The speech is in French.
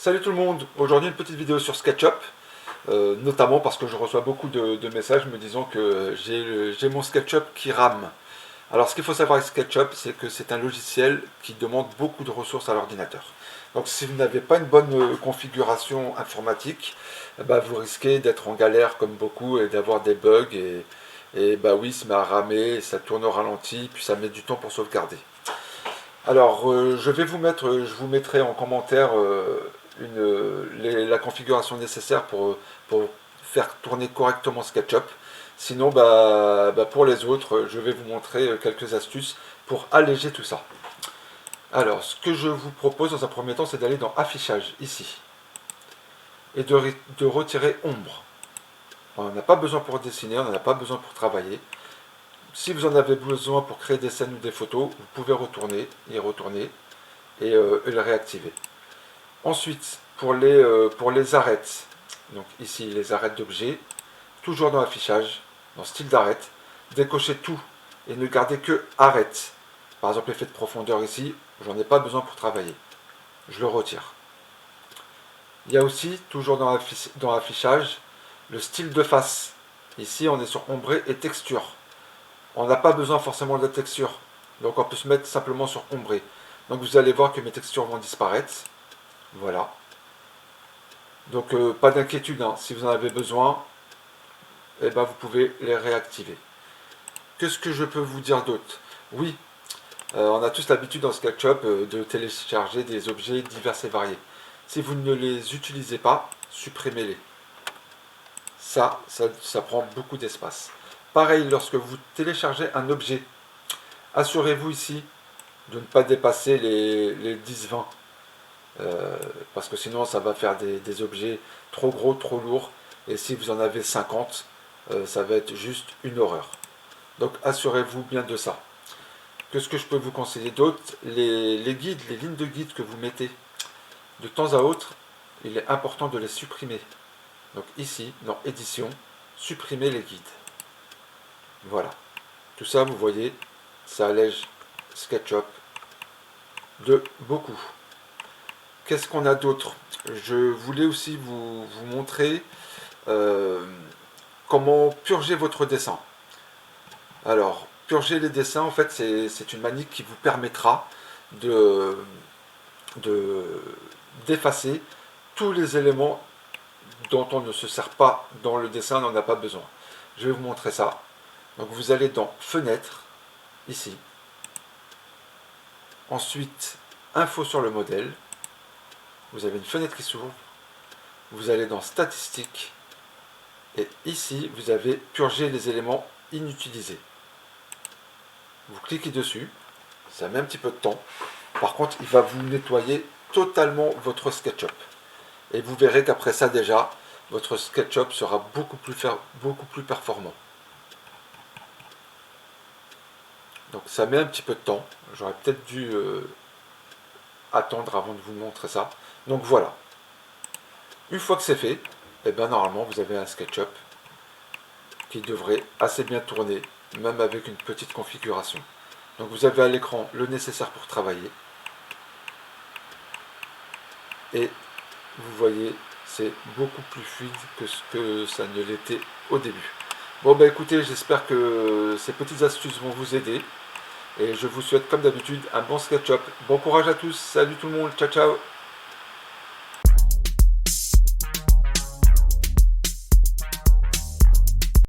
Salut tout le monde, aujourd'hui une petite vidéo sur SketchUp, notamment parce que je reçois beaucoup de messages me disant que j'ai mon SketchUp qui rame. Alors ce qu'il faut savoir avec SketchUp, c'est que c'est un logiciel qui demande beaucoup de ressources à l'ordinateur. Donc si vous n'avez pas une bonne configuration informatique, bah, vous risquez d'être en galère comme beaucoup et d'avoir des bugs et bah oui, ça met à ramer, ça tourne au ralenti, puis ça met du temps pour sauvegarder. Alors, je vous mettrai en commentaire la configuration nécessaire pour faire tourner correctement SketchUp. Sinon, pour les autres, je vais vous montrer quelques astuces pour alléger tout ça. Alors, ce que je vous propose dans un premier temps, c'est d'aller dans Affichage, ici, et de retirer Ombre. On n'en a pas besoin pour dessiner, on n'en a pas besoin pour travailler. Si vous en avez besoin pour créer des scènes ou des photos, vous pouvez y retourner et le réactiver. Ensuite, pour les arêtes, donc ici les arêtes d'objets, toujours dans l'affichage, dans style d'arête, décochez tout et ne gardez que arête. Par exemple, l'effet de profondeur ici, j'en ai pas besoin pour travailler. Je le retire. Il y a aussi, toujours dans l'affichage, le style de face. Ici, on est sur ombré et texture. On n'a pas besoin forcément de la texture. Donc on peut se mettre simplement sur ombré. Donc vous allez voir que mes textures vont disparaître. Voilà. Donc pas d'inquiétude, hein. Si vous en avez besoin, eh ben, vous pouvez les réactiver. Qu'est-ce que je peux vous dire d'autre? Oui, on a tous l'habitude dans SketchUp de télécharger des objets divers et variés. Si vous ne les utilisez pas, supprimez-les. Ça prend beaucoup d'espace. Pareil, lorsque vous téléchargez un objet, assurez-vous ici de ne pas dépasser les 10-20. Parce que sinon ça va faire des objets trop gros, trop lourds. Et si vous en avez 50, ça va être juste une horreur. Donc assurez-vous bien de ça. Qu'est-ce que je peux vous conseiller d'autre? Les guides, les lignes de guide que vous mettez, de temps à autre, il est important de les supprimer. Donc ici, dans édition, supprimer les guides. Voilà. Tout ça, vous voyez, ça allège SketchUp de beaucoup. Qu'est-ce qu'on a d'autre? Je voulais aussi vous montrer comment purger votre dessin. Alors, purger les dessins, en fait, c'est une manique qui vous permettra de d'effacer tous les éléments dont on ne se sert pas dans le dessin, on n'en a pas besoin. Je vais vous montrer ça. Donc vous allez dans Fenêtre, ici. Ensuite, Info sur le modèle. Vous avez une fenêtre qui s'ouvre. Vous allez dans Statistiques. Et ici, vous avez purgé les éléments inutilisés. Vous cliquez dessus. Ça met un petit peu de temps. Par contre, il va vous nettoyer totalement votre SketchUp. Et vous verrez qu'après ça déjà, votre SketchUp sera beaucoup plus performant. Donc ça met un petit peu de temps. J'aurais peut-être dû attendre avant de vous montrer ça. Donc voilà. Une fois que c'est fait, et bien normalement vous avez un SketchUp qui devrait assez bien tourner, même avec une petite configuration. Donc vous avez à l'écran le nécessaire pour travailler. Et vous voyez, c'est beaucoup plus fluide que ce que ça ne l'était au début. Bon bah écoutez, j'espère que ces petites astuces vont vous aider. Et je vous souhaite comme d'habitude un bon SketchUp. Bon courage à tous, salut tout le monde, ciao ciao.